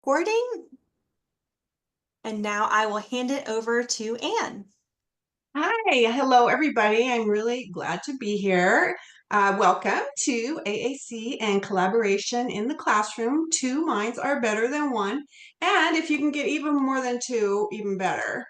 recording. And now I will hand it over to Anne. Hi, hello everybody. I'm really glad to be here. Welcome to AAC and collaboration in the classroom. Two minds are better than one. And if you can get even more than two, even better.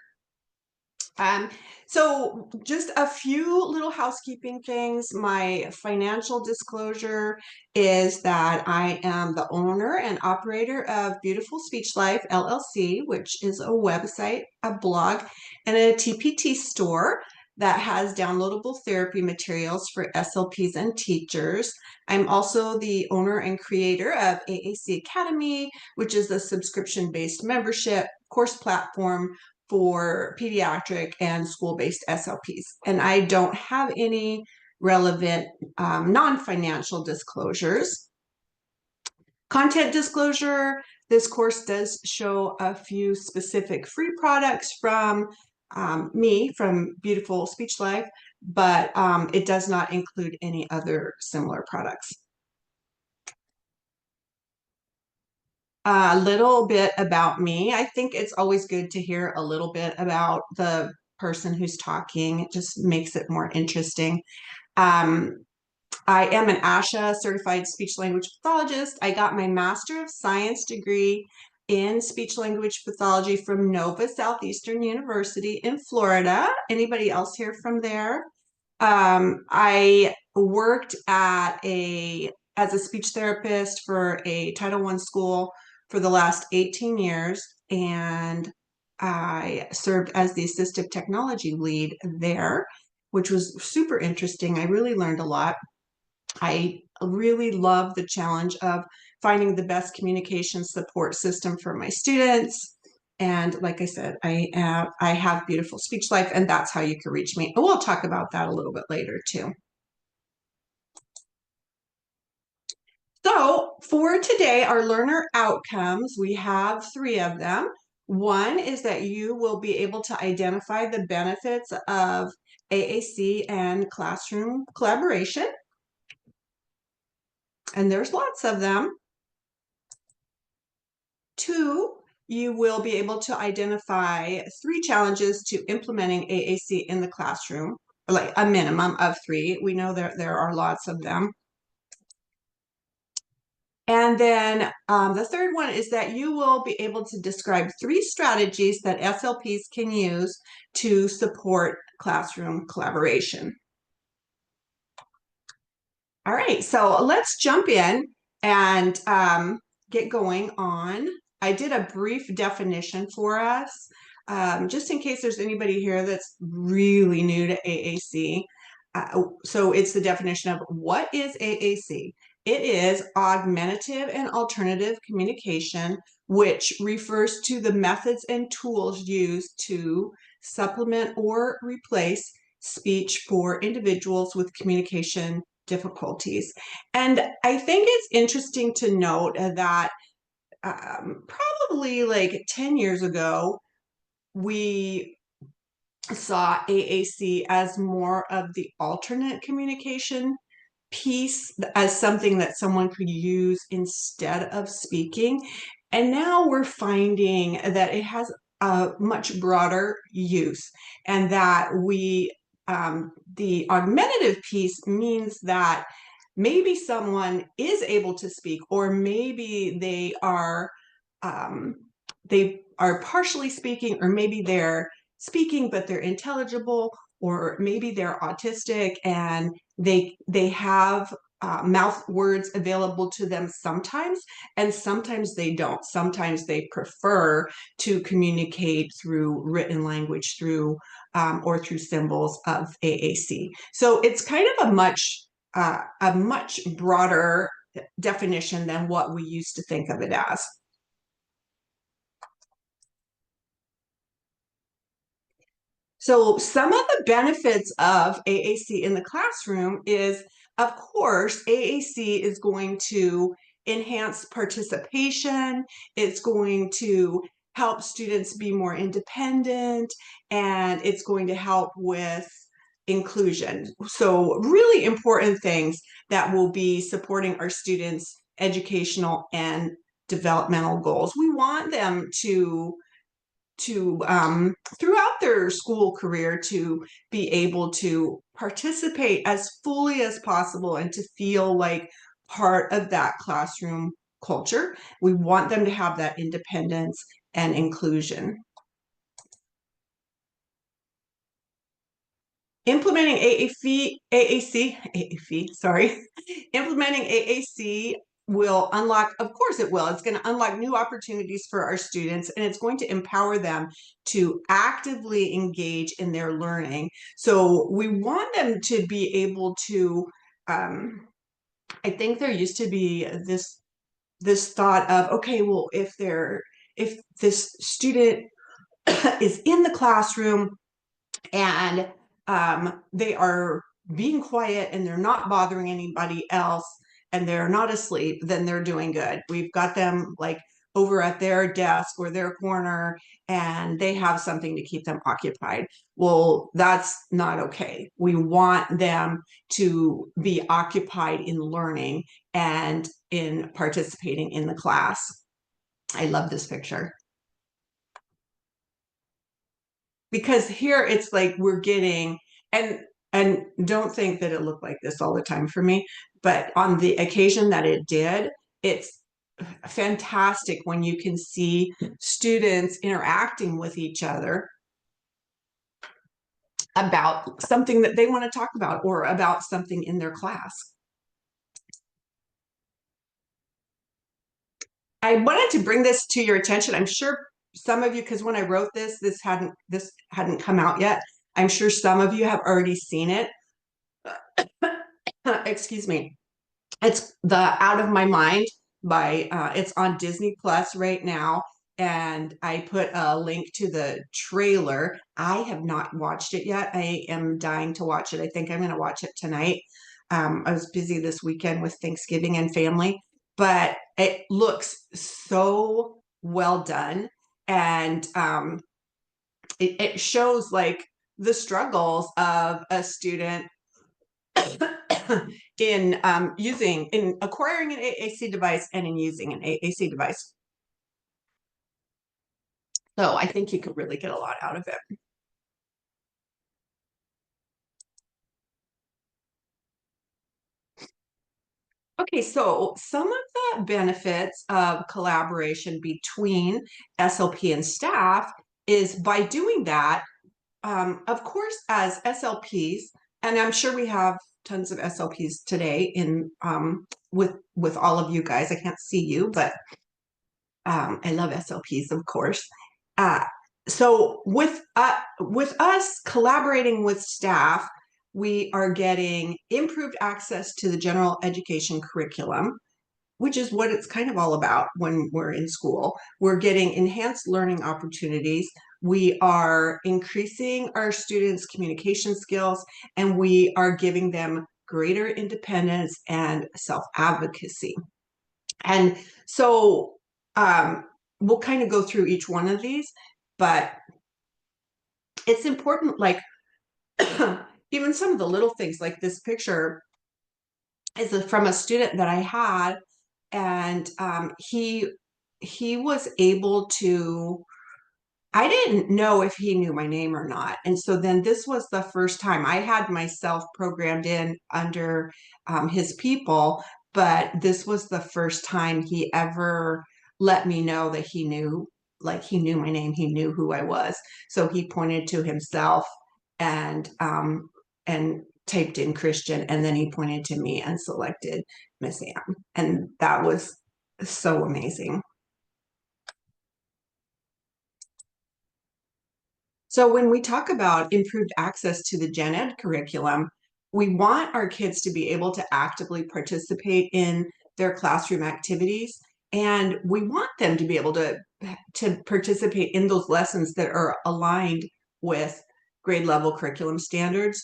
Um, so just a few little housekeeping things. My financial disclosure is that I am the owner and operator of Beautiful Speech Life LLC, which is a website, a blog, and a TPT store that has downloadable therapy materials for SLPs and teachers. I'm also the owner and creator of AAC Academy, which is a subscription-based membership course platform for pediatric and school-based SLPs. And I don't have any relevant non-financial disclosures. Content disclosure, this course does show a few specific free products from me, from Beautiful Speech Life, but it does not include any other similar products. A little bit about me. I think it's always good to hear a little bit about the person who's talking. It just makes it more interesting. Um, I am an ASHA certified speech language pathologist. I got my Master of Science degree in speech language pathology from Nova Southeastern University in Florida. Anybody else here from there? I worked as a speech therapist for a Title I school for the last 18 years, and I served as the assistive technology lead there, which was super interesting. I really learned a lot. I really love the challenge of finding the best communication support system for my students. And like I said, I have Beautiful Speech Life, and that's how you can reach me. And we'll talk about that a little bit later too. So for today, our learner outcomes, we have three of them. One is that you will be able to identify the benefits of AAC and classroom collaboration. And there's lots of them. Two, you will be able to identify three challenges to implementing AAC in the classroom, like a minimum of three. We know there are lots of them. And then the third one is that you will be able to describe three strategies that SLPs can use to support classroom collaboration. All right, so let's jump in and get going on. I did a brief definition for us, just in case there's anybody here that's really new to AAC. So it's the definition of what is AAC? It is augmentative and alternative communication, which refers to the methods and tools used to supplement or replace speech for individuals with communication difficulties. And I think it's interesting to note that probably like 10 years ago, we saw AAC as more of the alternate communication piece, as something that someone could use instead of speaking. And now we're finding that it has a much broader use, and that the augmentative piece means that maybe someone is able to speak, or maybe they are partially speaking, or maybe they're speaking but they're intelligible, or maybe they're autistic and they have mouth words available to them sometimes, and sometimes they don't. Sometimes they prefer to communicate through written language, through or through symbols of AAC. So it's kind of a much broader definition than what we used to think of it as. So some of the benefits of AAC in the classroom is, of course, AAC is going to enhance participation. It's going to help students be more independent, and it's going to help with inclusion. So really important things that will be supporting our students' educational and developmental goals. We want them to throughout their school career to be able to participate as fully as possible and to feel like part of that classroom culture. We want them to have that independence and inclusion. Implementing implementing AAC will unlock, of course it will, it's going to unlock new opportunities for our students, and it's going to empower them to actively engage in their learning. So we want them to be able to, I think there used to be this thought of, okay, well, if this student is in the classroom and they are being quiet and they're not bothering anybody else and they're not asleep, then they're doing good. We've got them like over at their desk or their corner and they have something to keep them occupied. Well, that's not okay. We want them to be occupied in learning and in participating in the class. I love this picture. Because here it's like we're getting, and don't think that it looked like this all the time for me, but on the occasion that it did, it's fantastic when you can see students interacting with each other about something that they want to talk about or about something in their class. I wanted to bring this to your attention. I'm sure some of you, because when I wrote this hadn't come out yet. I'm sure some of you have already seen it. Excuse me. It's the Out of My Mind by it's on Disney Plus right now, and I put a link to the trailer. I have not watched it yet. I am dying to watch it. I think I'm going to watch it tonight. I was busy this weekend with Thanksgiving and family, but it looks so well done, and it shows like the struggles of a student in acquiring an AAC device and in using an AAC device. So I think you could really get a lot out of it. Okay, so some of the benefits of collaboration between SLP and staff is by doing that, of course, as SLPs, and I'm sure we have tons of SLPs today in with all of you guys. I can't see you, but I love SLPs, of course. So with us collaborating with staff, we are getting improved access to the general education curriculum, which is what it's kind of all about when we're in school. We're getting enhanced learning opportunities. We are increasing our students' communication skills, and we are giving them greater independence and self-advocacy. And so we'll kind of go through each one of these, but it's important, like even some of the little things, like this picture is from a student that I had, and he was able to, I didn't know if he knew my name or not. And so then this was the first time I had myself programmed in under his people, but this was the first time he ever let me know that he knew, like he knew my name, he knew who I was. So he pointed to himself and typed in Christian, and then he pointed to me and selected Miss Ann. And that was so amazing. So when we talk about improved access to the gen ed curriculum, we want our kids to be able to actively participate in their classroom activities, and we want them to be able to participate in those lessons that are aligned with grade level curriculum standards.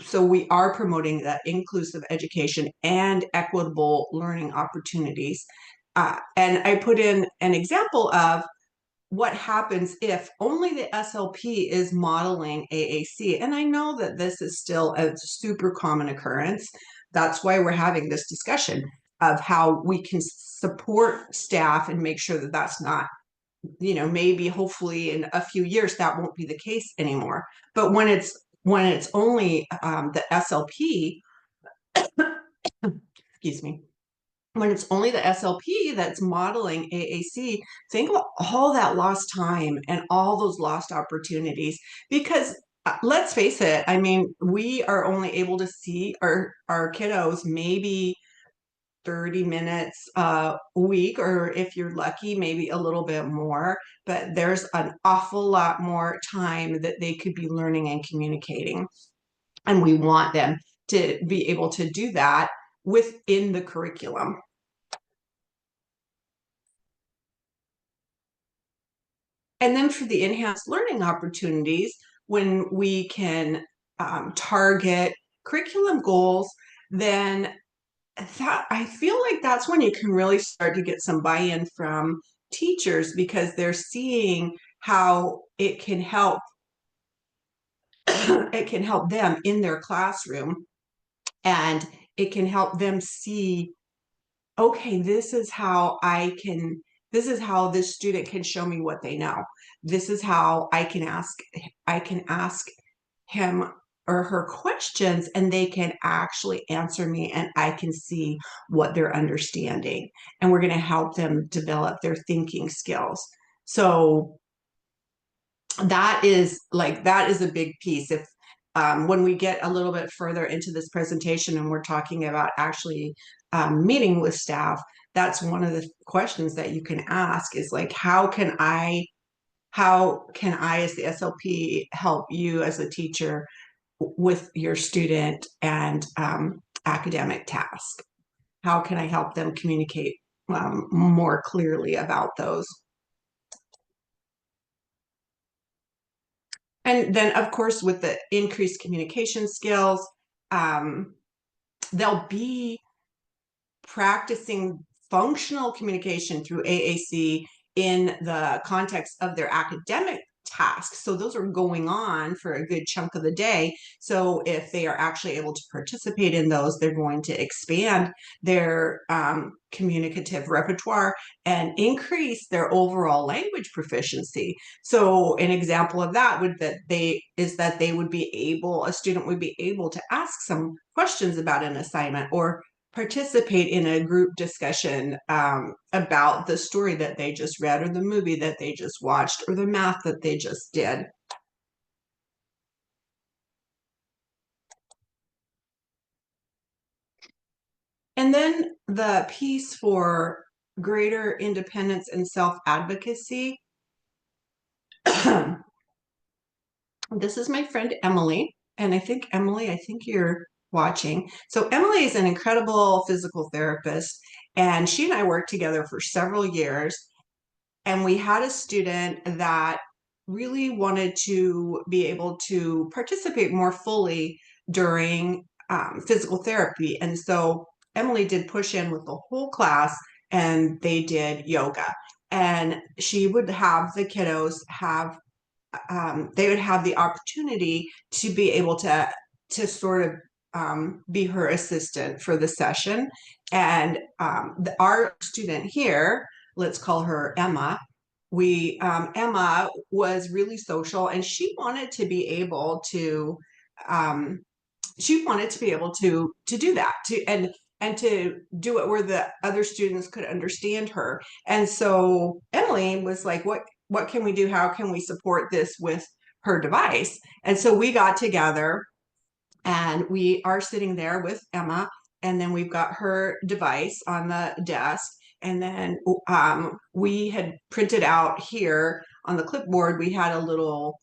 So we are promoting that inclusive education and equitable learning opportunities. And I put in an example of what happens if only the SLP is modeling AAC. And I know that this is still a super common occurrence. That's why we're having this discussion. of how we can support staff and make sure that that's not, maybe hopefully in a few years that won't be the case anymore. But when it's only the SLP, excuse me, when it's only the SLP that's modeling AAC, think about all that lost time and all those lost opportunities. Because let's face it, I mean, we are only able to see our kiddos maybe 30 minutes a week, or if you're lucky, maybe a little bit more. But there's an awful lot more time that they could be learning and communicating. And we want them to be able to do that within the curriculum. And then for the enhanced learning opportunities, when we can target curriculum goals, then that I feel like that's when you can really start to get some buy-in from teachers, because they're seeing how it can help it can help them in their classroom, and it can help them see, okay, this is how this student can show me what they know. This is how I can ask him or her questions, and they can actually answer me, and I can see what they're understanding. And we're going to help them develop their thinking skills. So that is a big piece. If when we get a little bit further into this presentation and we're talking about actually meeting with staff, that's one of the questions that you can ask, is like, how can I as the SLP help you as a teacher with your student and academic task? How can I help them communicate more clearly about those? And then, of course, with the increased communication skills, they'll be practicing functional communication through AAC in the context of their academic tasks. So those are going on for a good chunk of the day. So if they are actually able to participate in those, they're going to expand their communicative repertoire and increase their overall language proficiency. So an example of that a student would be able to ask some questions about an assignment, or participate in a group discussion about the story that they just read, or the movie that they just watched, or the math that they just did. And then the piece for greater independence and self-advocacy. This is my friend Emily, and I think you're watching. So Emily is an incredible physical therapist, and she and I worked together for several years. And we had a student that really wanted to be able to participate more fully during physical therapy. And so Emily did push in with the whole class, and they did yoga. And she would have the kiddos they would have the opportunity to be able to sort of be her assistant for the session. And our student here, let's call her Emma. Emma was really social, and she wanted to be able to do that, and to do it where the other students could understand her. And so Emily was like, what can we do? How can we support this with her device? And so we got together, and we are sitting there with Emma, and then we've got her device on the desk. And then we had printed out here on the clipboard, we had a little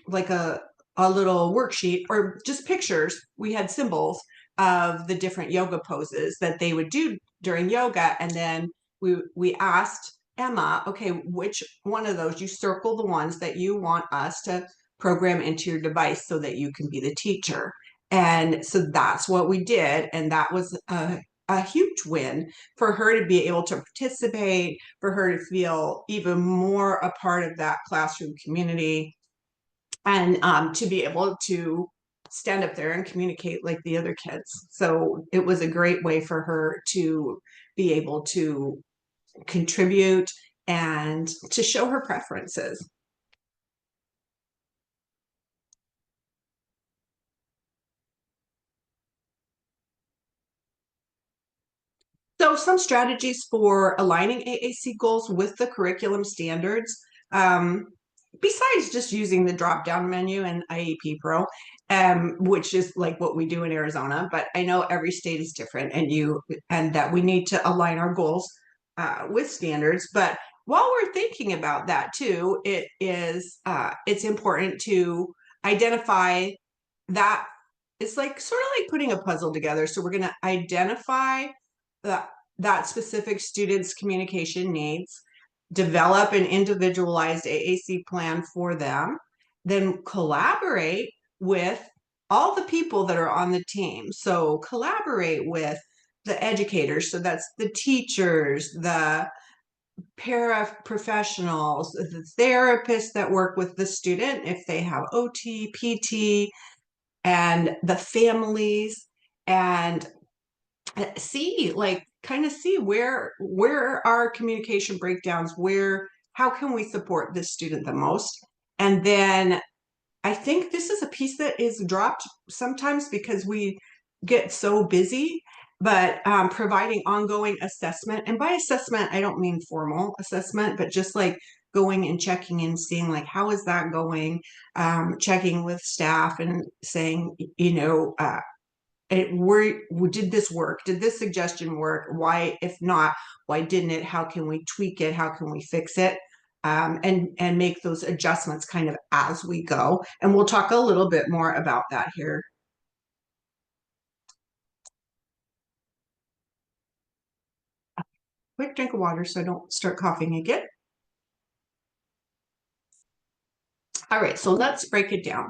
like a little worksheet, or just pictures. We had symbols of the different yoga poses that they would do during yoga. And then we asked Emma, okay, which one of those, you circle the ones that you want us to program into your device so that you can be the teacher. And so that's what we did. And that was a huge win for her to be able to participate, for her to feel even more a part of that classroom community, and to be able to stand up there and communicate like the other kids. So it was a great way for her to be able to contribute and to show her preferences. So some strategies for aligning AAC goals with the curriculum standards, besides just using the drop-down menu and IEP Pro, which is like what we do in Arizona, but I know every state is different, and that we need to align our goals with standards. But while we're thinking about that too, it's important to identify that it's like sort of like putting a puzzle together. So we're going to identify that specific student's communication needs, develop an individualized AAC plan for them, then collaborate with all the people that are on the team. So collaborate with the educators. So that's the teachers, the paraprofessionals, the therapists that work with the student if they have OT, PT, and the families, and see like kind of see where are communication breakdowns, how can we support this student the most. And then I think this is a piece that is dropped sometimes because we get so busy, but providing ongoing assessment. And by assessment, I don't mean formal assessment, but just like going and checking in, seeing like, how is that going? Checking with staff and saying, did this work? Did this suggestion work? Why, if not, why didn't it? How can we tweak it? How can we fix it? And make those adjustments kind of as we go. And we'll talk a little bit more about that here. Quick drink of water so I don't start coughing again. All right, so let's break it down.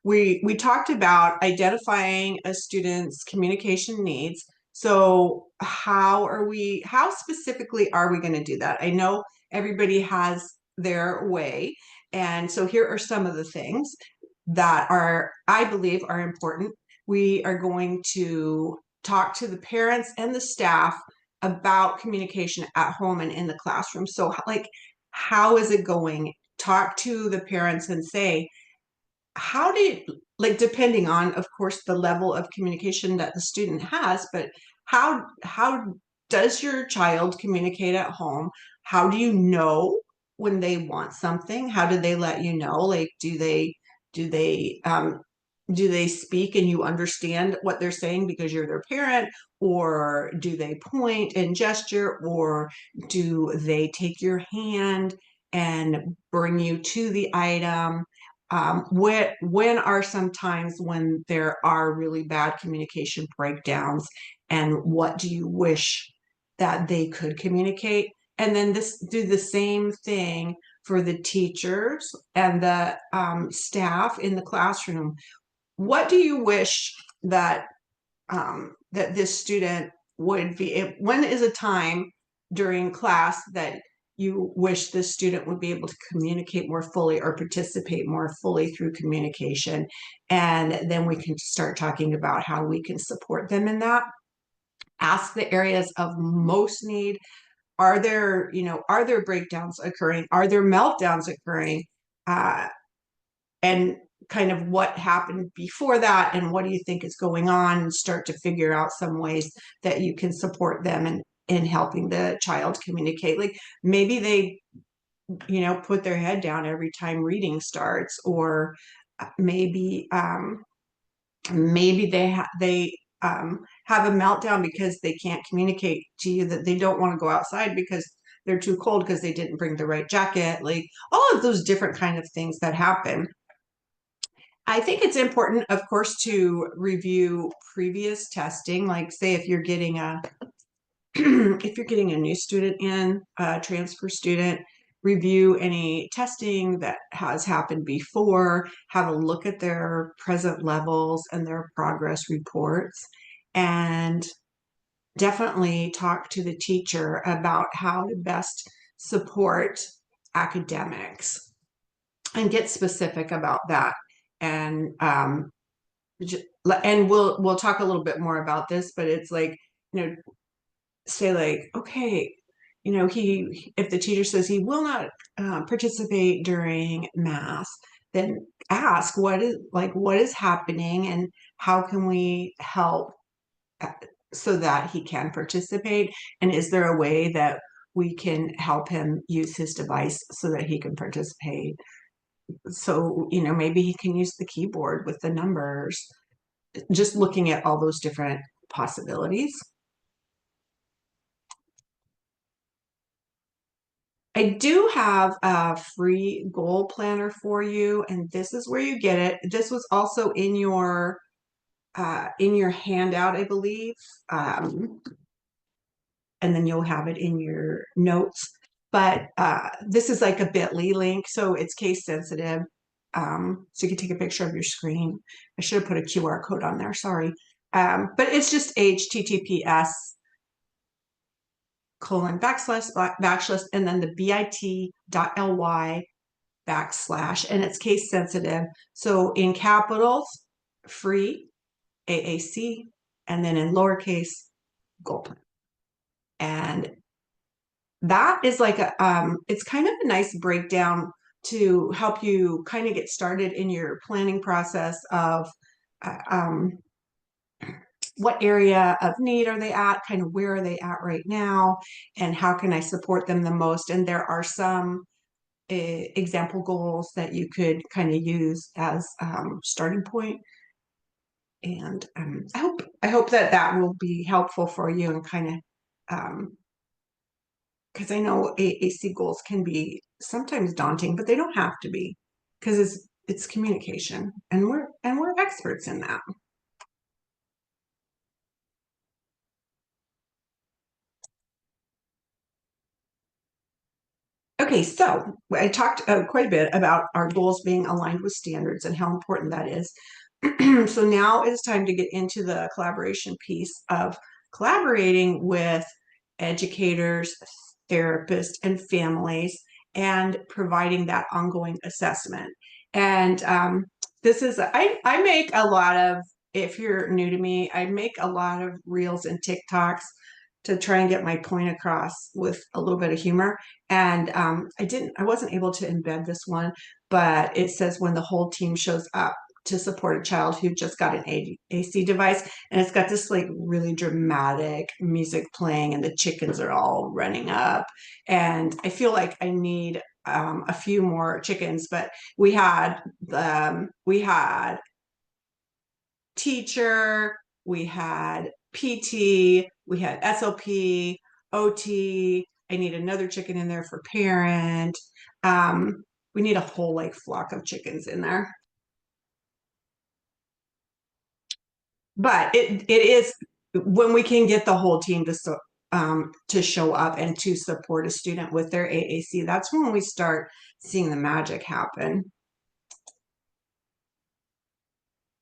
We talked about identifying a student's communication needs. So how specifically are we going to do that? I know everybody has their way. And so here are some of the things that I believe are important. We are going to talk to the parents and the staff about communication at home and in the classroom. So like, how is it going? Talk to the parents and say, how do you, like, depending on, of course, the level of communication that the student has, but how does your child communicate at home? How do you know when they want something? How do they let you know? Like, do they speak and you understand what they're saying because you're their parent, or do they point and gesture, or do they take your hand and bring you to the item? When are some times when there are really bad communication breakdowns, and what do you wish that they could communicate? And then do the same thing for the teachers and the staff in the classroom. What do you wish that that this student would be? When is a time during class that you wish this student would be able to communicate more fully or participate more fully through communication? And then we can start talking about how we can support them in that. Ask the areas of most need. Are there breakdowns occurring? Are there meltdowns occurring? And kind of what happened before that, and what do you think is going on, and start to figure out some ways that you can support them in helping the child communicate. Like maybe they put their head down every time reading starts, or maybe they have a meltdown because they can't communicate to you that they don't want to go outside because they're too cold because they didn't bring the right jacket. Like all of those different kind of things that happen. I think it's important, of course, to review previous testing. Like say if you're getting a if you're getting a new student in, a transfer student, review any testing that has happened before, have a look at their present levels and their progress reports, and definitely talk to the teacher about how to best support academics and get specific about that. And and we'll talk a little bit more about this, but it's like, say like, okay, he if the teacher says he will not participate during math, then ask what is happening and how can we help uh, so that he can participate, and is there a way that we can help him use his device so that he can participate. So maybe he can use the keyboard with the numbers, just looking at all those different possibilities. I do have a free goal planner for you, and this is where you get it. This was also in your handout, I believe. And then you'll have it in your notes. But this is like a bit.ly link, so it's case sensitive. So you can take a picture of your screen. I should have put a QR code on there, sorry. But it's just https:// and then the bit.ly / and it's case sensitive. So in capitals, free, AAC, and then in lowercase, goal plan. And that is like it's kind of a nice breakdown to help you kind of get started in your planning process of uh, um, what area of need are they at, kind of where are they at right now, and how can I support them the most. And there are some example goals that you could kind of use as starting point. And I hope that that will be helpful for you, and kind of because I know AAC goals can be sometimes daunting, but they don't have to be, because it's communication, and we're experts in that. Okay, so I talked quite a bit about our goals being aligned with standards and how important that is. So now it's time to get into the collaboration piece of collaborating with educators, therapists, and families, and providing that ongoing assessment. And this is, I make a lot of, if you're new to me, I make a lot of reels and TikToks to try and get my point across with a little bit of humor. And I wasn't able to embed this one, but it says when the whole team shows up to support a child who just got an AC device, and it's got this like really dramatic music playing, and the chickens are all running up, and I feel like I need a few more chickens. But we had teacher, we had PT, we had SLP, OT. I need another chicken in there for parent. We need a whole like flock of chickens in there. But it is when we can get the whole team to show up and to support a student with their AAC, that's when we start seeing the magic happen.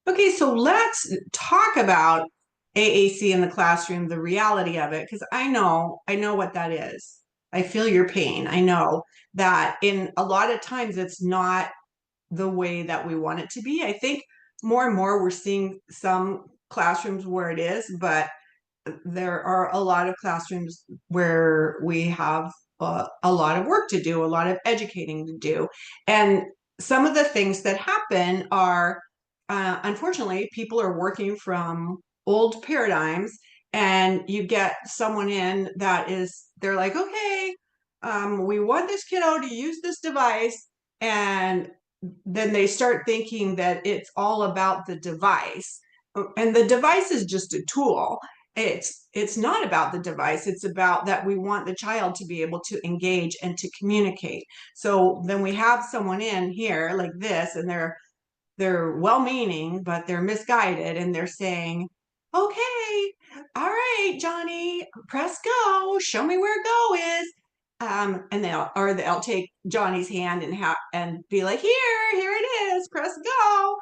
Okay, so let's talk about AAC in the classroom, the reality of it, because I know what that is. I feel your pain. I know that in a lot of times it's not the way that we want it to be. I think more and more we're seeing some classrooms where it is, but there are a lot of classrooms where we have a lot of work to do, a lot of educating to do. And some of the things that happen are, unfortunately, people are working from old paradigms, and you get someone in that is, they're like, okay, we want this kiddo to use this device. And then they start thinking that it's all about the device. And the device is just a tool. It's not about the device. It's about that we want the child to be able to engage and to communicate. So then we have someone in here like this, and they're well-meaning, but they're misguided, and they're saying, okay, all right, Johnny, press go, show me where go is. And they'll take Johnny's hand and be like, here it is, press go.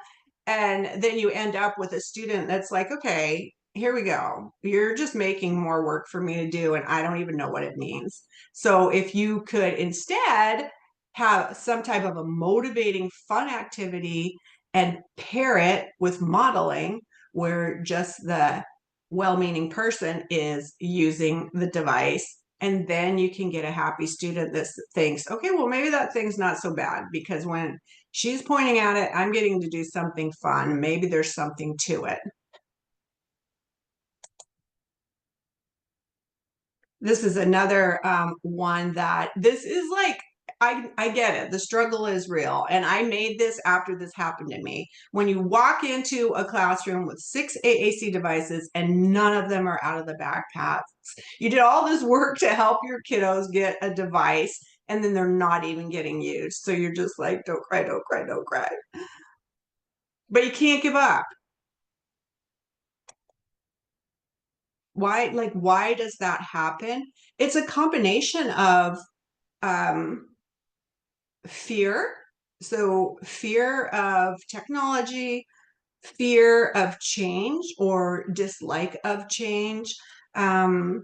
And then you end up with a student that's like, okay, here we go. You're just making more work for me to do, and I don't even know what it means. So if you could instead have some type of a motivating, fun activity, and pair it with modeling where just the well-meaning person is using the device. And then you can get a happy student that thinks, okay, well, maybe that thing's not so bad because when she's pointing at it, I'm getting to do something fun. Maybe there's something to it. This is another one that this is like, I get it. The struggle is real. And I made this after this happened to me. When you walk into a classroom with 6 AAC devices and none of them are out of the backpacks, you did all this work to help your kiddos get a device and then they're not even getting used. So you're just like, don't cry, don't cry, don't cry. But you can't give up. Why does that happen? It's a combination of fear. So fear of technology, fear of change or dislike of change. I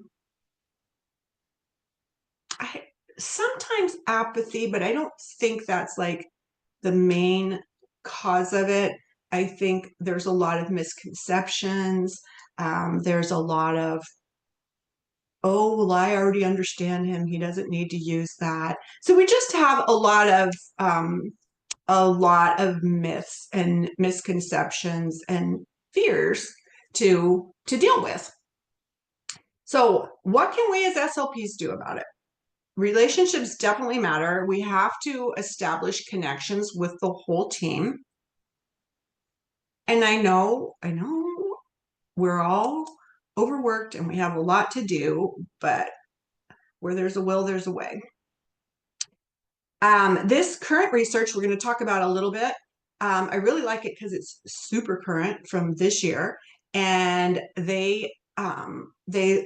sometimes apathy, but I don't think that's like the main cause of it. I think there's a lot of misconceptions. There's a lot of, oh, well, I already understand him. He doesn't need to use that. So we just have a lot of myths and misconceptions and fears to deal with. So what can we as SLPs do about it? Relationships definitely matter. We have to establish connections with the whole team. And I know we're all overworked and we have a lot to do, but where there's a will, there's a way. This current research we're going to talk about a little bit. I really like it because it's super current from this year, and they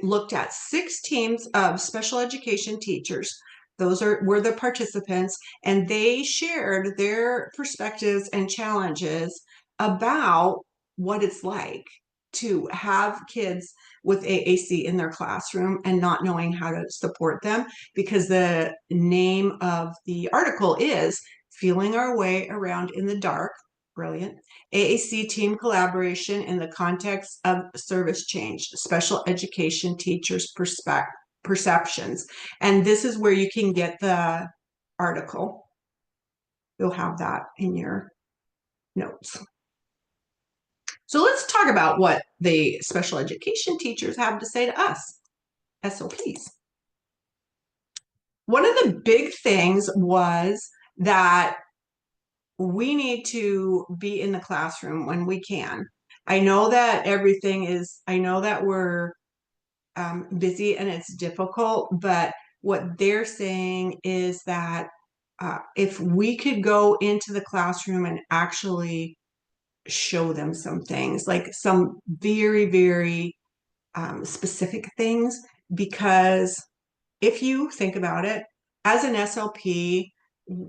looked at 6 teams of special education teachers. Those were the participants, and they shared their perspectives and challenges about what it's like to have kids with AAC in their classroom and not knowing how to support them, because the name of the article is Feeling Our Way Around in the Dark. Brilliant. AAC team collaboration in the context of service change, special education teachers' perceptions. And this is where you can get the article. You'll have that in your notes. So let's talk about what the special education teachers have to say to us, SLPs. One of the big things was that we need to be in the classroom when we can. I know that I know that we're busy and it's difficult, but what they're saying is that if we could go into the classroom and actually show them some things, like some very, very specific things, because if you think about it, as an SLP,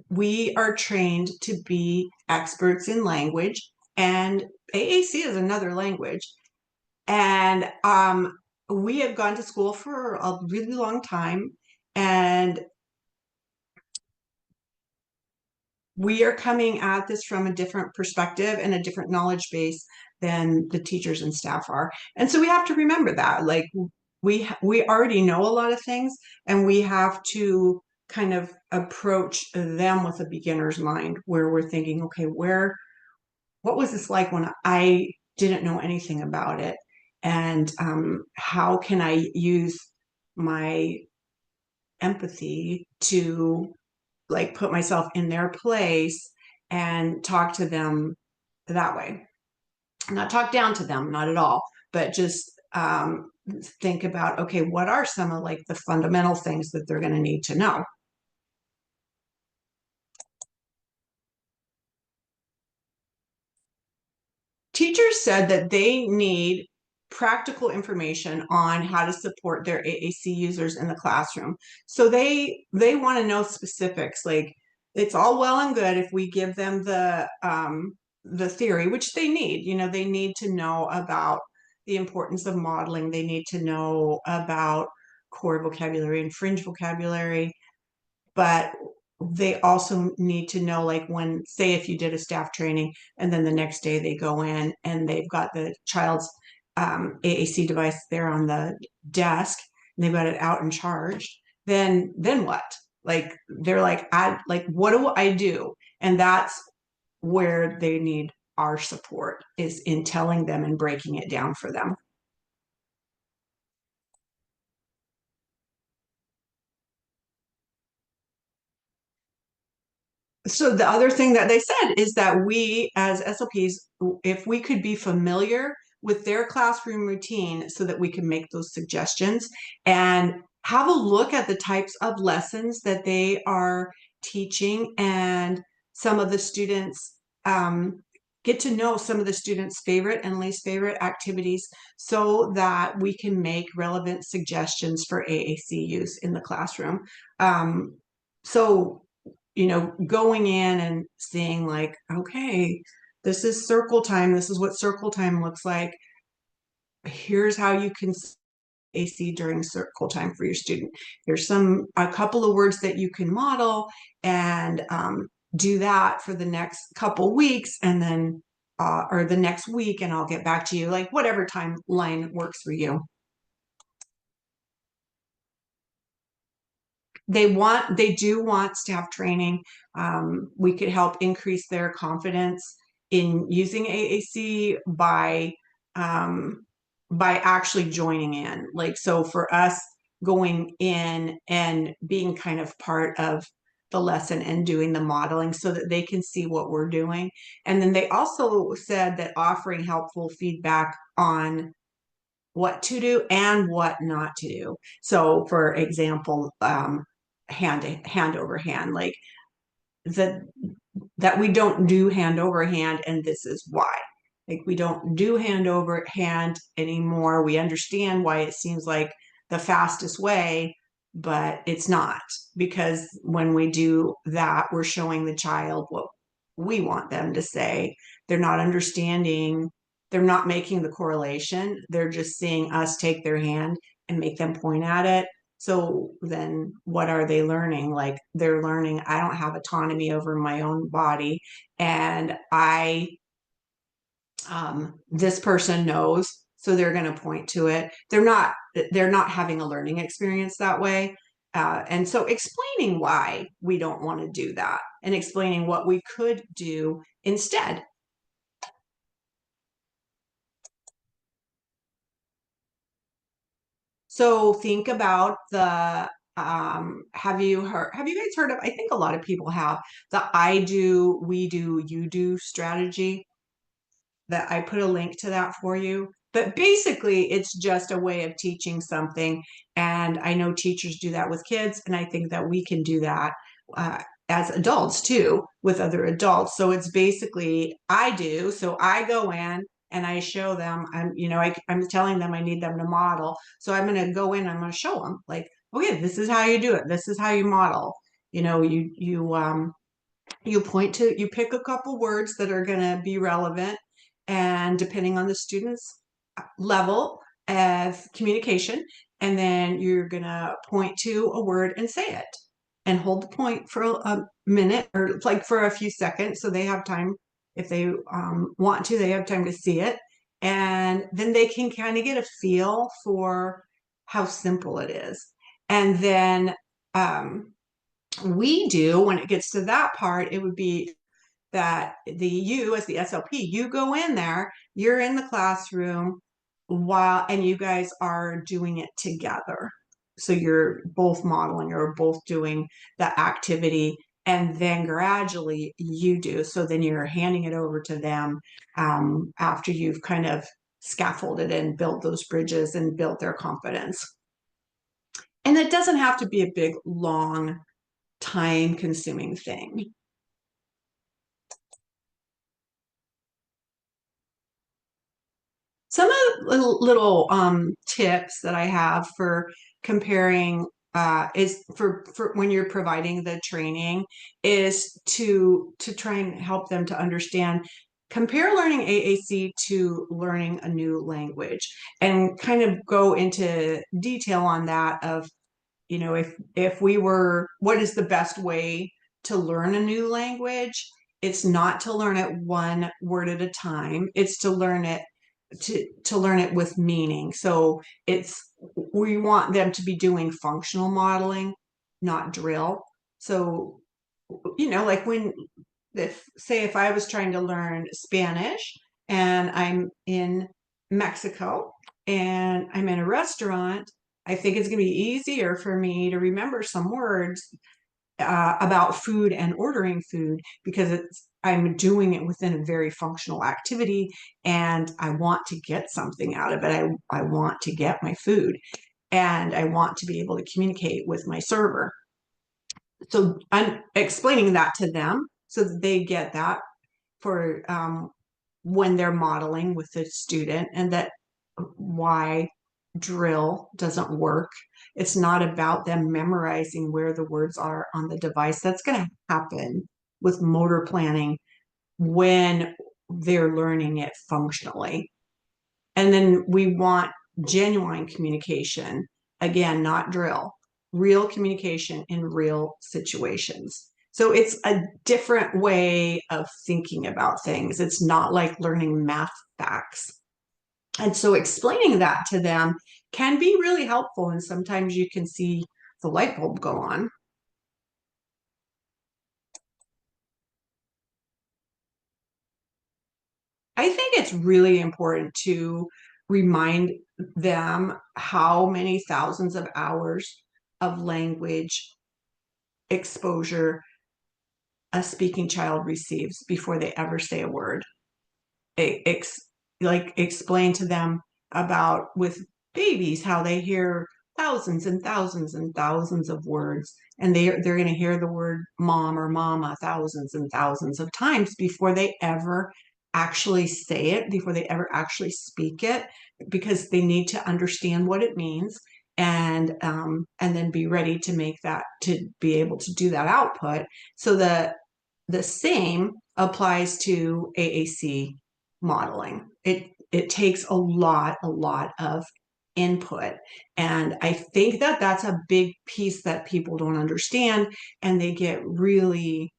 we are trained to be experts in language, and AAC is another language. And we have gone to school for a really long time, and we are coming at this from a different perspective and a different knowledge base than the teachers and staff are. And so we have to remember that, like, we already know a lot of things, and we have to kind of approach them with a beginner's mind, where we're thinking, okay, what was this like when I didn't know anything about it? And how can I use my empathy to like put myself in their place and talk to them that way? Not talk down to them, not at all, but just think about, okay, what are some of like the fundamental things that they're going to need to know? Teachers said that they need practical information on how to support their AAC users in the classroom. So they want to know specifics. Like, it's all well and good if we give them the theory, which they need. You know, they need to know about the importance of modeling. They need to know about core vocabulary and fringe vocabulary. But they also need to know, like, when, say, if you did a staff training and then the next day they go in and they've got the child's AAC device there on the desk and they've got it out and charged, then what? Like, they're like, what do I do? And that's where they need our support, is in telling them and breaking it down for them. So the other thing that they said is that we as SLPs, if we could be familiar with their classroom routine so that we can make those suggestions and have a look at the types of lessons that they are teaching, and some of the students, get to know some of the students' favorite and least favorite activities so that we can make relevant suggestions for AAC use in the classroom. So going in and seeing, like, okay, this is circle time. This is what circle time looks like. Here's how you can AC during circle time for your student. Here's a couple of words that you can model, and do that for the next couple weeks, and then or the next week, and I'll get back to you, like whatever timeline works for you. They do want staff training. We could help increase their confidence in using AAC by actually joining in. Like, so for us, going in and being kind of part of the lesson and doing the modeling so that they can see what we're doing. And then they also said that offering helpful feedback on what to do and what not to do. So for example, hand over hand, like that we don't do hand over hand, and this is why. Like, we don't do hand over hand anymore. We understand why it seems like the fastest way, but it's not, because when we do that, we're showing the child what we want them to say. They're not understanding, they're not making the correlation. They're just seeing us take their hand and make them point at it. So then what are they learning? Like, they're learning, I don't have autonomy over my own body, and this person knows, so they're going to point to it. They're not having a learning experience that way. And so explaining why we don't want to do that and explaining what we could do instead. So think about have you guys heard of, I think a lot of people have, the I do, we do, you do strategy? That I put a link to that for you. But basically, it's just a way of teaching something. And I know teachers do that with kids, and I think that we can do that as adults too, with other adults. So it's basically, I do. So I go in and I show them, I'm telling them I need them to model. So I'm going to go in, I'm going to show them, like, okay, this is how you do it. This is how you model. You point to, you pick a couple words that are going to be relevant, and depending on the student's level of communication, and then you're going to point to a word and say it, and hold the point for a minute, or like for a few seconds, so they have time, if they want to, they have time to see it, and then they can kind of get a feel for how simple it is. And then we do, when it gets to that part, it would be that you as the SLP, you go in there, you're in the classroom and you guys are doing it together. So you're both modeling or both doing the activity, and then gradually you do. So then you're handing it over to them after you've kind of scaffolded and built those bridges and built their confidence. And it doesn't have to be a big, long, time-consuming thing. Some of the little tips that I have for comparing is for when you're providing the training, is to try and help them to understand, compare learning AAC to learning a new language, and kind of go into detail on that of, if we were, what is the best way to learn a new language, it's not to learn it one word at a time. It's to learn it to learn it with meaning. So it's we want them to be doing functional modeling, not drill. So like when if say if I was trying to learn Spanish and I'm in Mexico and I'm in a restaurant, I think it's going to be easier for me to remember some words about food and ordering food because I'm doing it within a very functional activity and I want to get something out of it. I want to get my food and I want to be able to communicate with my server. So I'm explaining that to them so that they get that for when they're modeling with the student and that why drill doesn't work. It's not about them memorizing where the words are on the device. That's going to happen with motor planning when they're learning it functionally. And then we want genuine communication, again, not drill, real communication in real situations. So it's a different way of thinking about things. It's not like learning math facts. And so explaining that to them can be really helpful. And sometimes you can see the light bulb go on. I think it's really important to remind them how many thousands of hours of language exposure a speaking child receives before they ever say a word. Ex like explain to them about with babies how they hear thousands and thousands and thousands of words and they're going to hear the word mom or mama thousands and thousands of times before they ever actually say it, before they ever actually speak it, because they need to understand what it means and then be ready to make that to be able to do that output. So the same applies to AAC modeling. It takes a lot of input. And I think that that's a big piece that people don't understand and they get really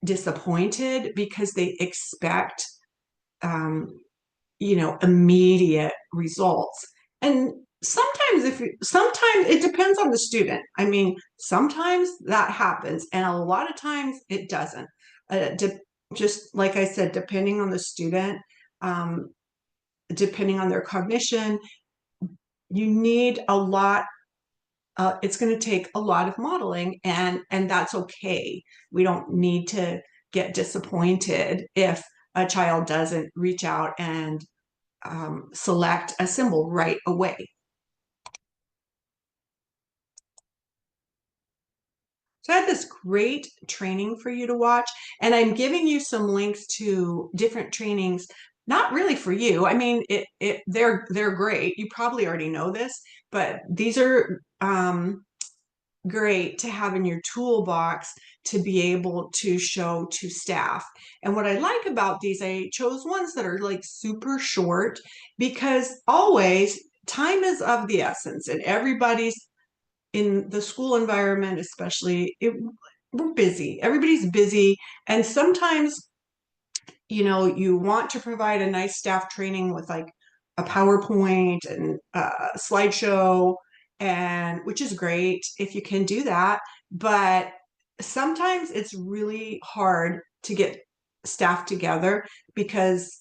disappointed because they expect um, immediate results. And sometimes it depends on the student. I mean, sometimes that happens and a lot of times it doesn't. Just like I said, depending on the student, um, depending on their cognition, you need a lot. It's going to take a lot of modeling, and that's okay. We don't need to get disappointed if a child doesn't reach out and select a symbol right away. So I had this great training for you to watch, and I'm giving you some links to different trainings, not really for you. I mean, they're great. You probably already know this, but these are great to have in your toolbox to be able to show to staff. And what I like about these, I chose ones that are like super short because always time is of the essence and everybody's in the school environment, especially we're busy. Everybody's busy. And sometimes, you want to provide a nice staff training with like a PowerPoint and a slideshow, and which is great if you can do that. But sometimes it's really hard to get staff together because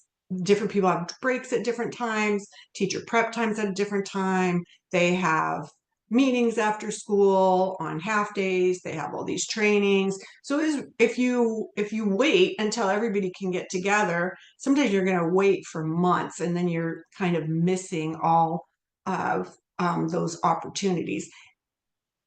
different people have breaks at different times, teacher prep times at a different time. They have meetings after school on half days. They have all these trainings. So if you wait until everybody can get together, sometimes you're going to wait for months and then you're kind of missing all of those opportunities.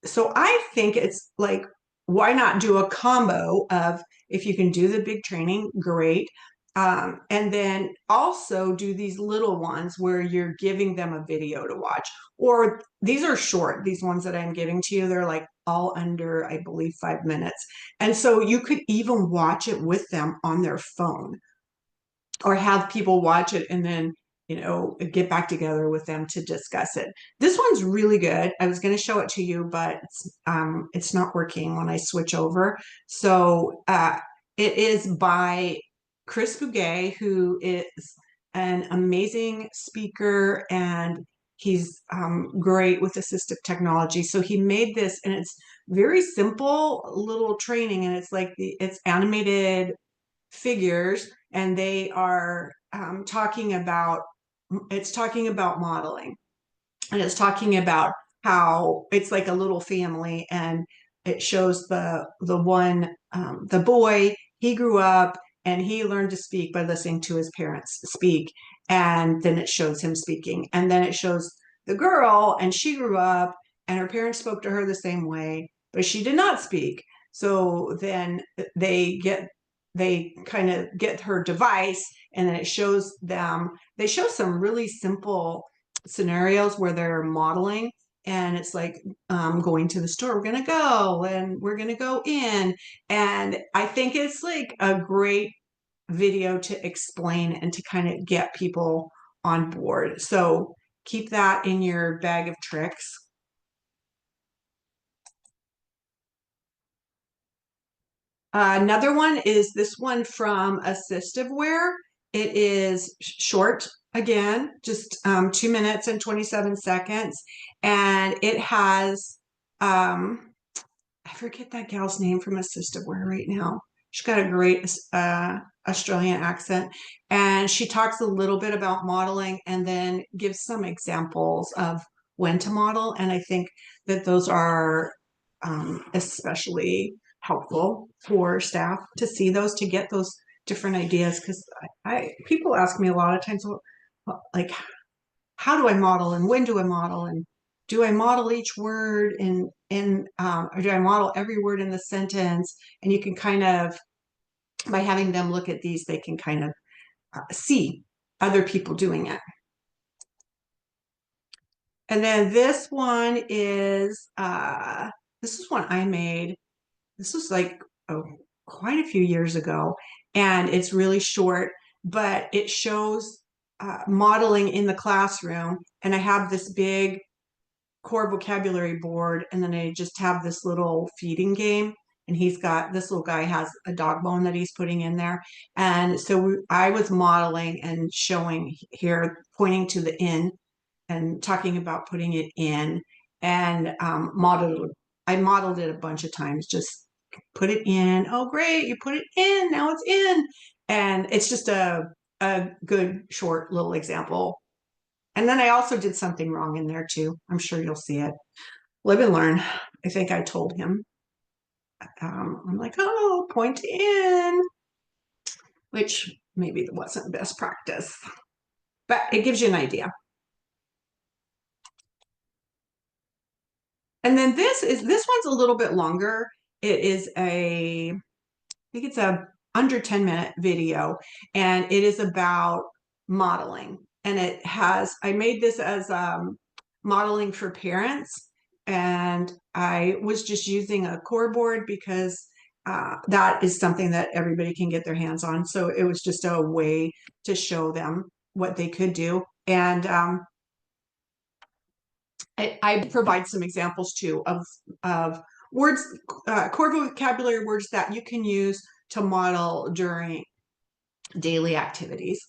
So I think it's like, why not do a combo of if you can do the big training, great. And then also do these little ones where you're giving them a video to watch. Or these are short, these ones that I'm giving to you, they're like all under, I believe, 5 minutes. And so you could even watch it with them on their phone or have people watch it and then get back together with them to discuss it. This one's really good. I was going to show it to you, but it's not working when I switch over. So it is by Chris Bugaj, who is an amazing speaker, and he's great with assistive technology. So he made this, and it's very simple little training, and it's like it's animated figures, and they are talking about modeling, and it's talking about how it's like a little family, and it shows the boy. He grew up and he learned to speak by listening to his parents speak, and then it shows him speaking, and then it shows the girl, and she grew up and her parents spoke to her the same way, but she did not speak. So then they kind of get her device, and then they show some really simple scenarios where they're modeling, and it's like going to the store. We're going to go and we're going to go in, and I think it's like a great video to explain and to kind of get people on board. So keep that in your bag of tricks. Another one is this one from Assistiveware. It is short, again, just 2 minutes and 27 seconds. And it has, I forget that gal's name from Assistiveware right now. She's got a great Australian accent. And she talks a little bit about modeling and then gives some examples of when to model. And I think that those are especially helpful for staff to see those, to get those different ideas. Because people ask me a lot of times, like, how do I model and when do I model, and do I model each word or do I model every word in the sentence? And you can kind of, by having them look at these, they can kind of see other people doing it. And then this one is one I made. This was like quite a few years ago, and it's really short, but it shows modeling in the classroom. And I have this big core vocabulary board, and then I just have this little feeding game. And this little guy has a dog bone that he's putting in there. And so I was modeling and showing here, pointing to the in and talking about putting it in, and I modeled it a bunch of times, just put it in. Oh, great, you put it in, now it's in. And it's just a good short little example. And then I also did something wrong in there too. I'm sure you'll see it. Live and learn. I think I told him. I'm like, oh, point in, which maybe wasn't best practice, but it gives you an idea. And then this one's a little bit longer. It is I think it's a under 10-minute video, and it is about modeling. And I made this as modeling for parents, and I was just using a core board because that is something that everybody can get their hands on. So it was just a way to show them what they could do. And I provide some examples too of words, core vocabulary words that you can use to model during daily activities.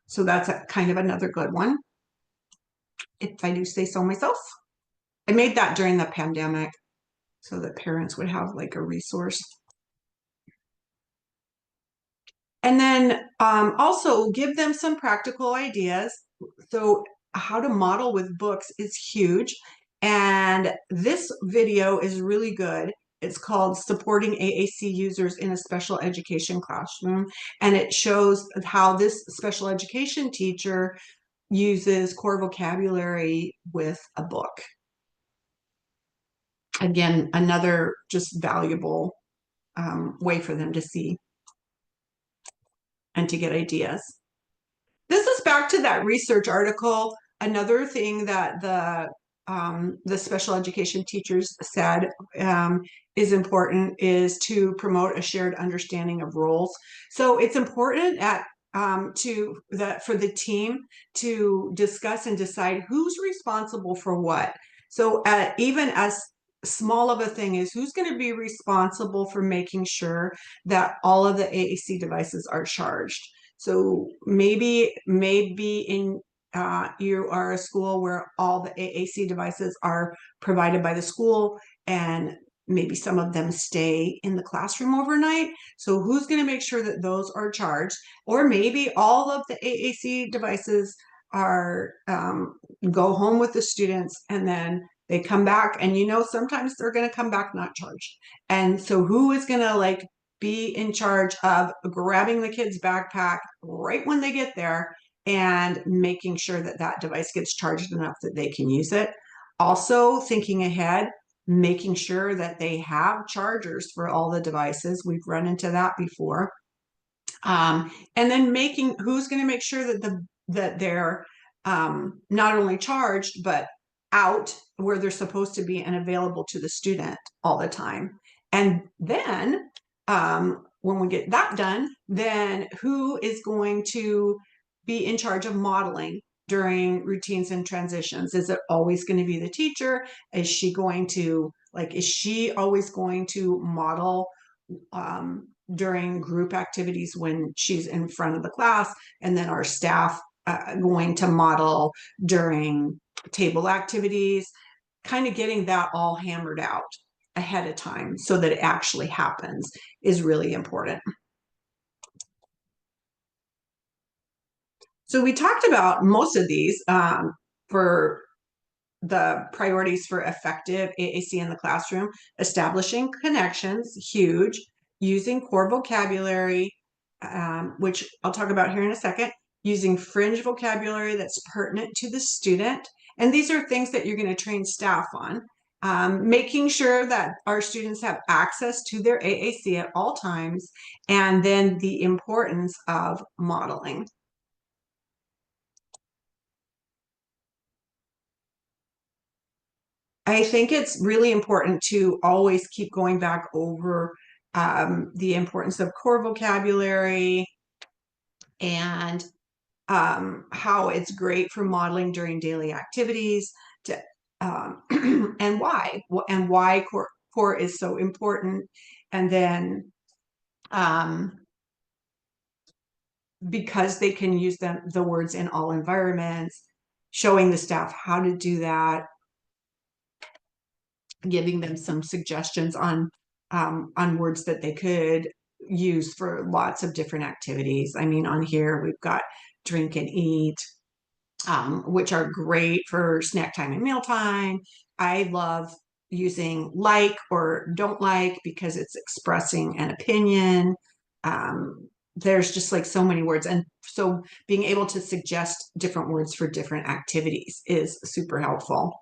So that's kind of another good one, if I do say so myself. I made that during the pandemic so that parents would have like a resource. And then also give them some practical ideas. So how to model with books is huge. And this video is really good. It's called Supporting AAC Users in a Special Education Classroom. And it shows how this special education teacher uses core vocabulary with a book. Again, another just valuable way for them to see and to get ideas. This is back to that research article. Another thing that the special education teachers said is important is to promote a shared understanding of roles. So it's important at for the team to discuss and decide who's responsible for what. So even as small of a thing is who's going to be responsible for making sure that all of the AAC devices are charged. So maybe in you are a school where all the AAC devices are provided by the school, and maybe some of them stay in the classroom overnight. So who's going to make sure that those are charged? Or maybe all of the AAC devices are go home with the students, and then they come back, and sometimes they're going to come back not charged. And so who is going to like be in charge of grabbing the kid's backpack right when they get there and making sure that that device gets charged enough that they can use it? Also thinking ahead, making sure that they have chargers for all the devices. We've run into that before. And then who's going to make sure that they're not only charged but out where they're supposed to be and available to the student all the time. And then when we get that done, then who is going to be in charge of modeling during routines and transitions? Is it always going to be the teacher? Is she always going to model during group activities when she's in front of the class, and then our staff going to model during table activities? Kind of getting that all hammered out ahead of time so that it actually happens is really important. So we talked about most of these for the priorities for effective AAC in the classroom. Establishing connections, huge. Using core vocabulary, which I'll talk about here in a second. Using fringe vocabulary that's pertinent to the student. And these are things that you're going to train staff on. Making sure that our students have access to their AAC at all times, and then the importance of modeling. I think it's really important to always keep going back over the importance of core vocabulary and how it's great for modeling during daily activities, and why core is so important. And then because they can use the words in all environments, showing the staff how to do that, giving them some suggestions on words that they could use for lots of different activities. I mean, on here we've got drink and eat, which are great for snack time and meal time. I love using like or don't like because it's expressing an opinion. There's just like so many words. And so being able to suggest different words for different activities is super helpful.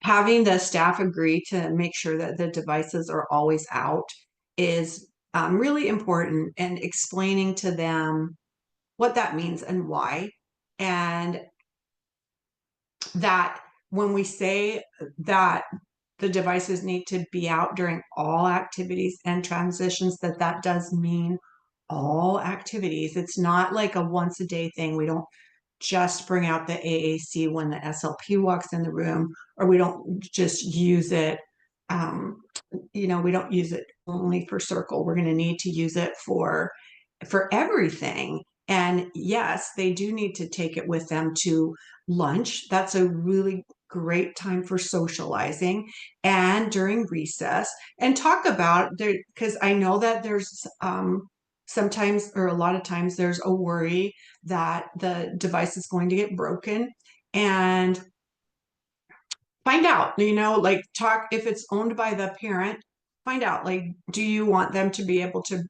Having the staff agree to make sure that the devices are always out is really important, and explaining to them what that means and why. And that when we say that the devices need to be out during all activities and transitions, that does mean all activities. It's not like a once a day thing. We don't just bring out the AAC when the SLP walks in the room, or we don't just use it. We don't use it only for circle. We're going to need to use it for everything. And yes, they do need to take it with them to lunch. That's a really great time for socializing, and during recess, and talk about there, because I know that there's sometimes, or a lot of times, there's a worry that the device is going to get broken. And find out, like talk, if it's owned by the parent, find out, like, do you want them to be able to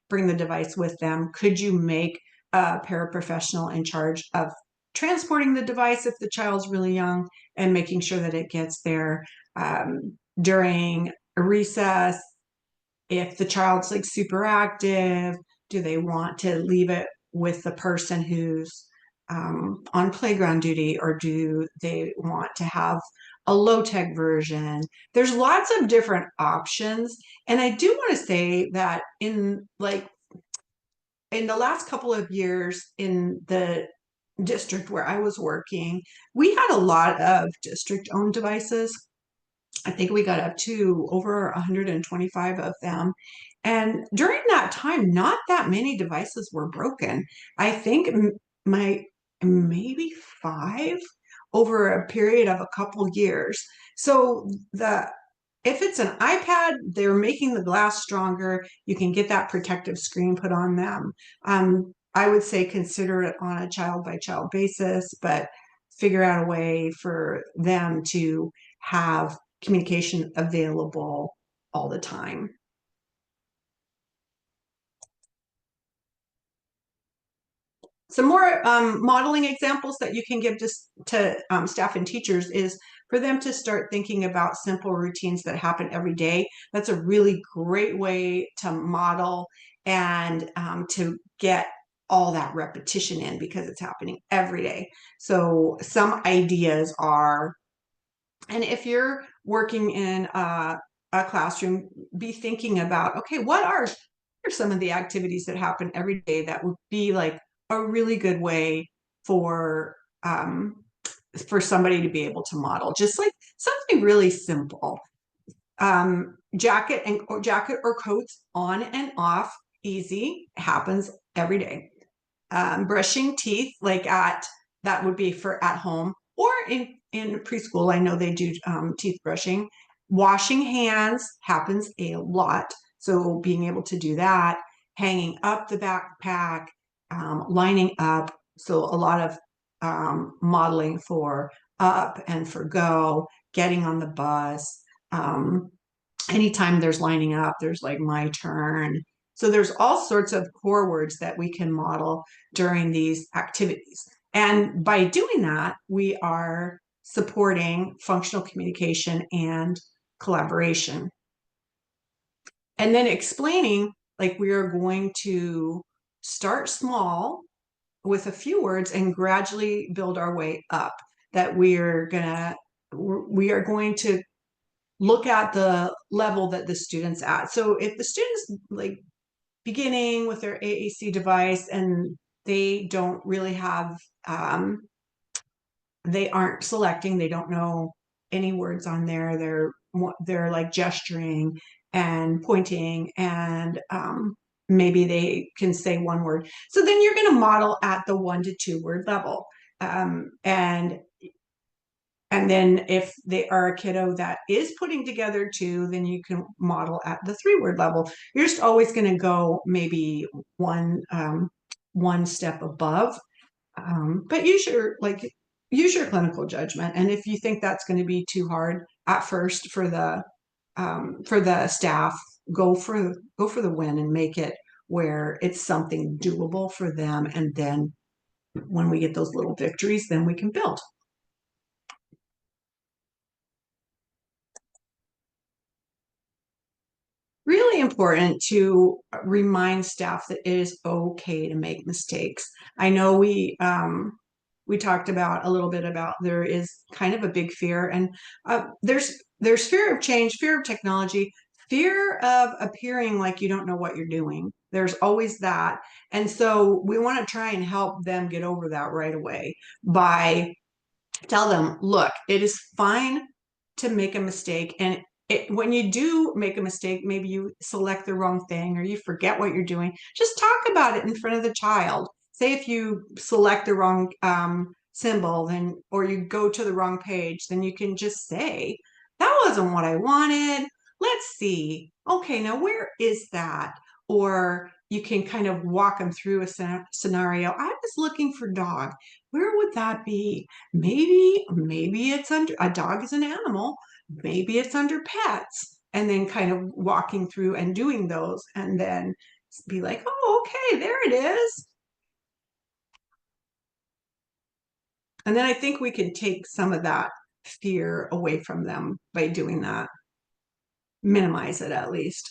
bring the device with them? Could you make a paraprofessional in charge of transporting the device if the child's really young, and making sure that it gets there during a recess? If the child's like super active, do they want to leave it with the person who's on playground duty, or do they want to have a low-tech version? There's lots of different options. And I do want to say that in the last couple of years in the district where I was working, we had a lot of district-owned devices. I think we got up to over 125 of them. And during that time, not that many devices were broken. I think my maybe five over a period of a couple years. So the if it's an iPad, they're making the glass stronger. You can get that protective screen put on them. I would say consider it on a child by child basis, but figure out a way for them to have communication available all the time. Some more modeling examples that you can give just to staff and teachers is for them to start thinking about simple routines that happen every day. That's a really great way to model and to get all that repetition in because it's happening every day. So some ideas are, and if you're working in a classroom, be thinking about, okay, what are some of the activities that happen every day that would be like a really good way for um, for somebody to be able to model, just like something really simple. Jacket or coats on and off, easy, happens every day. Brushing teeth, like at that would be for at home or in preschool. I know they do teeth brushing. Washing hands happens a lot, so being able to do that. Hanging up the backpack, lining up. So a lot of modeling for up and for go. Getting on the bus. Anytime there's lining up, there's like my turn. So there's all sorts of core words that we can model during these activities. And by doing that, we are supporting functional communication and collaboration. And then explaining, like, we are going to start small with a few words and gradually build our way up. That we are going to look at the level that the student's at. So if the student's like beginning with their AAC device and they don't really have, they aren't selecting, they don't know any words on there. They're like gesturing and pointing, and maybe they can say one word. So then you're going to model at the 1 to 2 word level, and then if they are a kiddo that is putting together two, then you can model at the 3 word level. You're just always going to go maybe one step above, but use your clinical judgment. And if you think that's going to be too hard at first for the staff, go for the win and make it where it's something doable for them. And then when we get those little victories, then we can build. Really important to remind staff that it is okay to make mistakes. I know we talked about a little bit about there is kind of a big fear, and there's fear of change, fear of technology, fear of appearing like you don't know what you're doing. There's always that, and so we want to try and help them get over that right away by tell them, look, it is fine to make a mistake. And when you do make a mistake, maybe you select the wrong thing or you forget what you're doing, just talk about it in front of the child. Say if you select the wrong symbol, then, or you go to the wrong page, then you can just say, that wasn't what I wanted. Let's see. Okay, now where is that? Or you can kind of walk them through a scenario. I was looking for dog. Where would that be? Maybe it's under, a dog is an animal. Maybe it's under pets. And then kind of walking through and doing those, and then be like, oh, okay, there it is. And then I think we can take some of that fear away from them by doing that. Minimize it at least.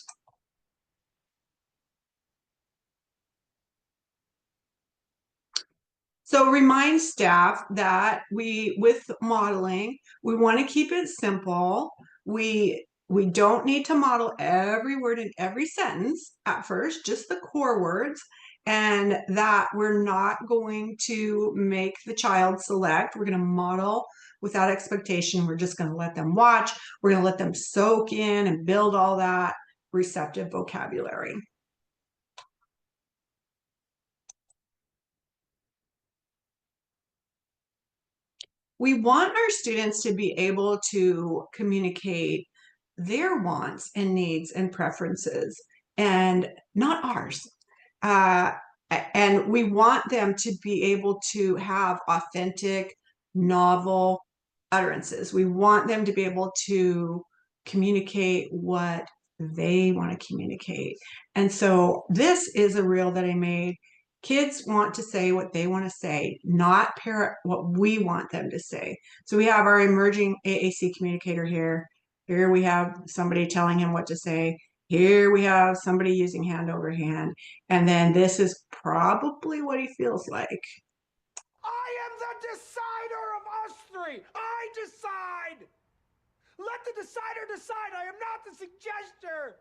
So remind staff that with modeling, we want to keep it simple. We don't need to model every word in every sentence at first, just the core words, and that we're not going to make the child select. We're going to model without expectation. We're just going to let them watch. We're going to let them soak in and build all that receptive vocabulary. We want our students to be able to communicate their wants and needs and preferences and not ours. Uh, and we want them to be able to have authentic, novel utterances. We want them to be able to communicate what they want to communicate. And so this is a reel that I made. Kids want to say what they want to say, not parrot what we want them to say. So we have our emerging AAC communicator here. Here we have somebody telling him what to say. Here we have somebody using hand over hand. And then this is probably what he feels like. I am the decider of us three. I decide. Let the decider decide. I am not the suggester.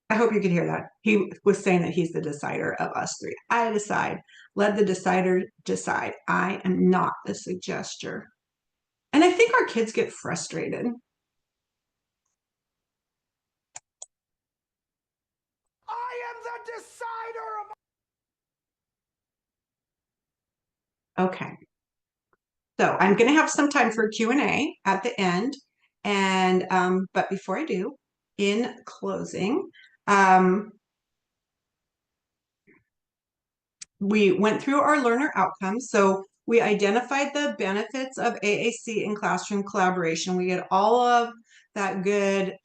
I hope you could hear that. He was saying that he's the decider of us three. I decide. Let the decider decide. I am not the suggester. And I think our kids get frustrated. I am the decider of. Okay. So I'm going to have some time for Q&A at the end. And but before I do, in closing, we went through our learner outcomes. So we identified the benefits of AAC in classroom collaboration. We get all of that good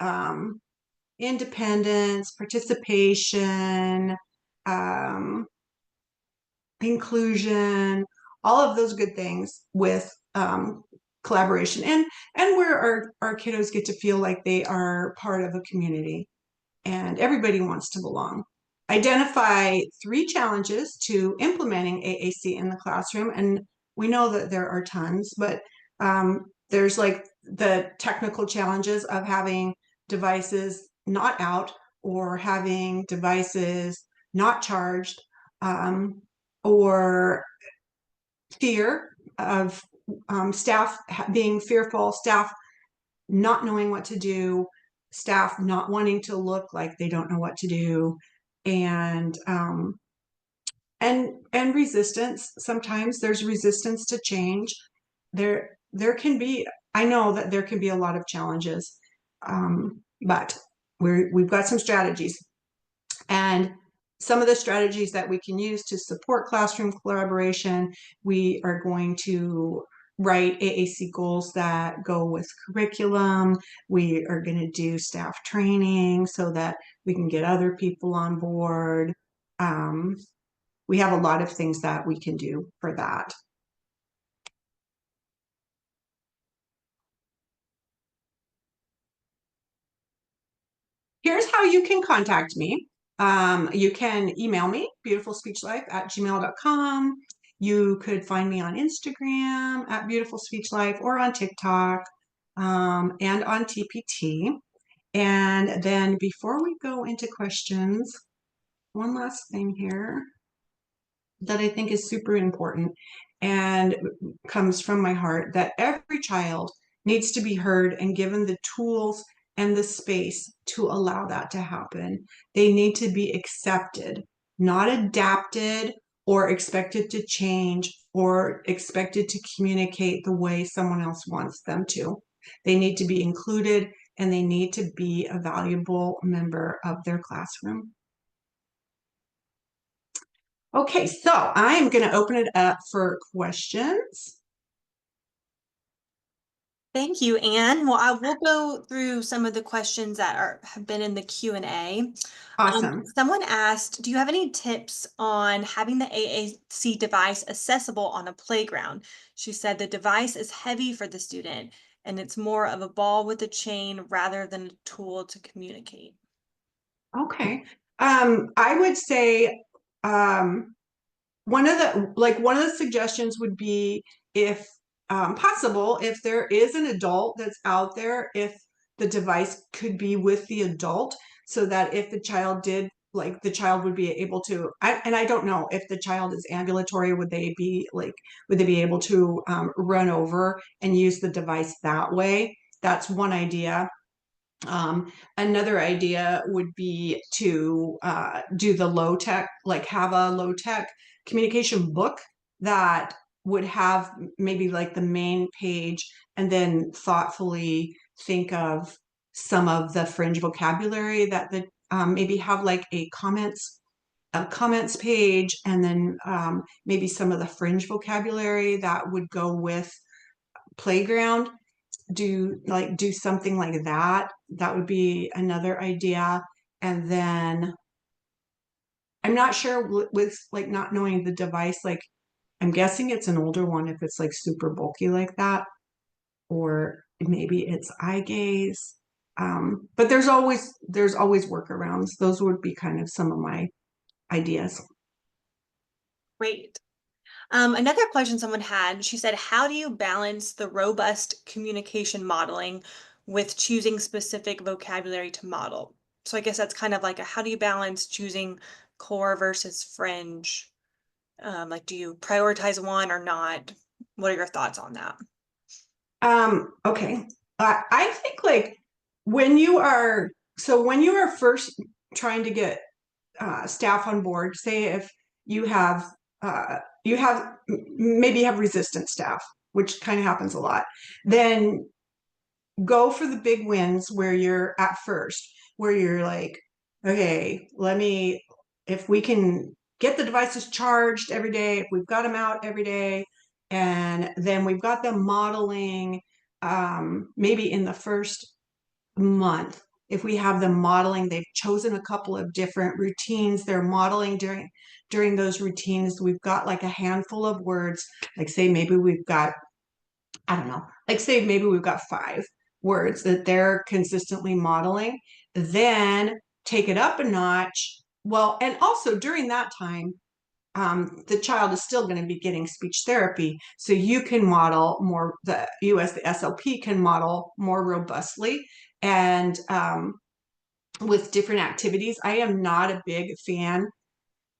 independence, participation, inclusion, all of those good things with collaboration, and where our kiddos get to feel like they are part of a community and everybody wants to belong. Identify 3 challenges to implementing AAC in the classroom, and we know that there are tons, but there's like the technical challenges of having devices not out or having devices not charged, or fear of staff being fearful, staff not knowing what to do, staff not wanting to look like they don't know what to do, and resistance. Sometimes there's resistance to change. There can be. I know that there can be a lot of challenges, but we've got some strategies. And some of the strategies that we can use to support classroom collaboration, we are going to write AAC goals that go with curriculum. We are going to do staff training so that we can get other people on board. We have a lot of things that we can do for that. Here's how you can contact me. You can email me, beautifulspeechlife@gmail.com. You could find me on Instagram at beautifulspeechlife or on TikTok, and on TPT. And then before we go into questions, one last thing here that I think is super important and comes from my heart, that every child needs to be heard and given the tools and the space to allow that to happen. They need to be accepted, not adapted or expected to change or expected to communicate the way someone else wants them to. They need to be included and they need to be a valuable member of their classroom. Okay, so I'm going to open it up for questions. Thank you, Anne. Well, I will go through some of the questions that have been in the Q&A. Awesome. Someone asked, do you have any tips on having the AAC device accessible on a playground? She said the device is heavy for the student and it's more of a ball with a chain rather than a tool to communicate. Okay. I would say one of the suggestions would be, if possible, if there is an adult that's out there, if the device could be with the adult, so that if the child did, like, the child would be able to, and I don't know if the child is ambulatory, would they be able to run over and use the device that way? That's one idea. Another idea would be to do the low tech, like have a low tech communication book that would have maybe like the main page, and then thoughtfully think of some of the fringe vocabulary that the maybe have like a comments page, and then maybe some of the fringe vocabulary that would go with playground. Do something like that. That would be another idea. And then I'm not sure with like not knowing the device, like I'm guessing it's an older one if it's like super bulky like that, or maybe it's eye gaze. But there's always workarounds. Those would be kind of some of my ideas. Great. Another question someone had, she said, how do you balance the robust communication modeling with choosing specific vocabulary to model? So I guess that's kind of like how do you balance choosing core versus fringe? Like, do you prioritize one or not? What are your thoughts on that? Okay. I think like when you are first trying to get staff on board, say if you have maybe you have resistant staff, which kind of happens a lot, then go for the big wins where you're at first, where you're like, okay, if we can get the devices charged every day, if we've got them out every day, and then we've got them modeling, maybe in the first month, if we have them modeling, they've chosen a couple of different routines, they're modeling during those routines, we've got like a handful of words, like say maybe we've got, I don't know, like say maybe we've got 5 words that they're consistently modeling, then take it up a notch. Well, and also during that time, the child is still going to be getting speech therapy. So you can model more, the SLP can model more robustly. And with different activities, I am not a big fan,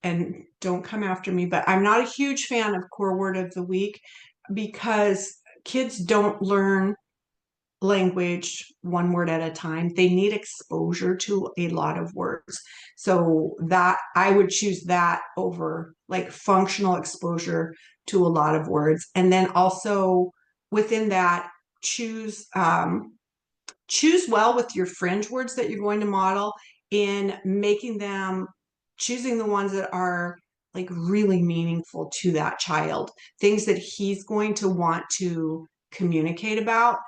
and don't come after me, but I'm not a huge fan of core word of the week, because kids don't learn language one word at a time. They need exposure to a lot of words. So that I would choose that over like functional exposure to a lot of words. And then also within that, choose well with your fringe words that you're going to model, in choosing the ones that are like really meaningful to that child, things that he's going to want to communicate about.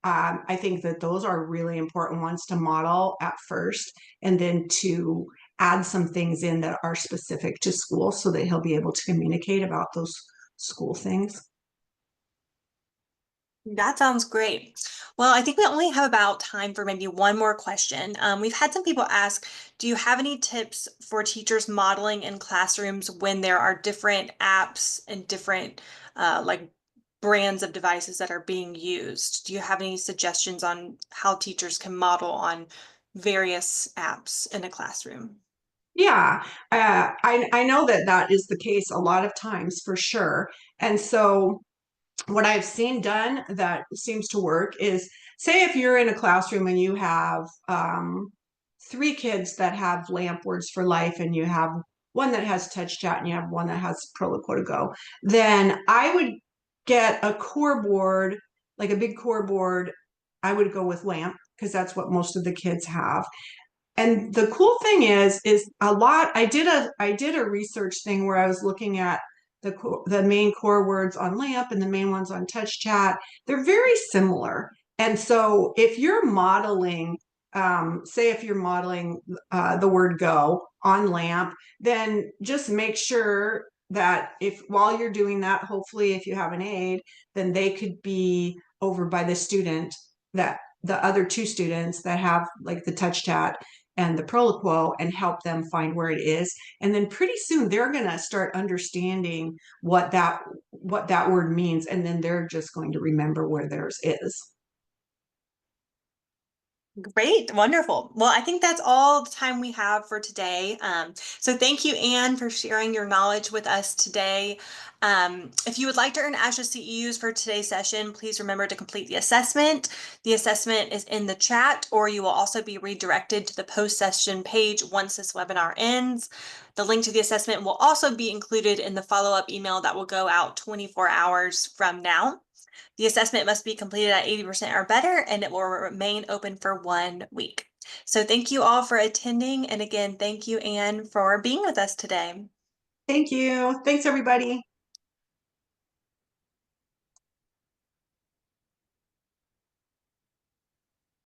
I think that those are really important ones to model at first, and then to add some things in that are specific to school so that he'll be able to communicate about those school things. That sounds great. Well, I think we only have about time for maybe one more question. We've had some people ask, do you have any tips for teachers modeling in classrooms when there are different apps and different like brands of devices that are being used? Do you have any suggestions on how teachers can model on various apps in a classroom? Yeah, I know that that is the case a lot of times for sure. And so what I've seen done that seems to work is, say if you're in a classroom and you have 3 kids that have LAMP Words for Life, and you have one that has Touch Chat, and you have one that has Proloquo to Go, then I would get a core board, like a big core board. I would go with LAMP because that's what most of the kids have. And the cool thing is a lot. I did a research thing where I was looking at the main core words on LAMP and the main ones on Touch Chat. They're very similar. And so if you're modeling, say if you're modeling the word go on LAMP, then just make sure that if while you're doing that, hopefully if you have an aide, then they could be over by the other 2 students that have like the Touch Chat, and the Proloquo and help them find where it is. And then pretty soon they're going to start understanding what that word means, and then they're just going to remember where theirs is. Great, wonderful. Well, I think that's all the time we have for today. So thank you, Anne, for sharing your knowledge with us today. If you would like to earn ASHA CEUs for today's session, please remember to complete the assessment. The assessment is in the chat, or you will also be redirected to the post-session page once this webinar ends. The link to the assessment will also be included in the follow-up email that will go out 24 hours from now. The assessment must be completed at 80% or better, and it will remain open for 1 week. So thank you all for attending. And again, thank you, Anne, for being with us today. Thank you. Thanks, everybody.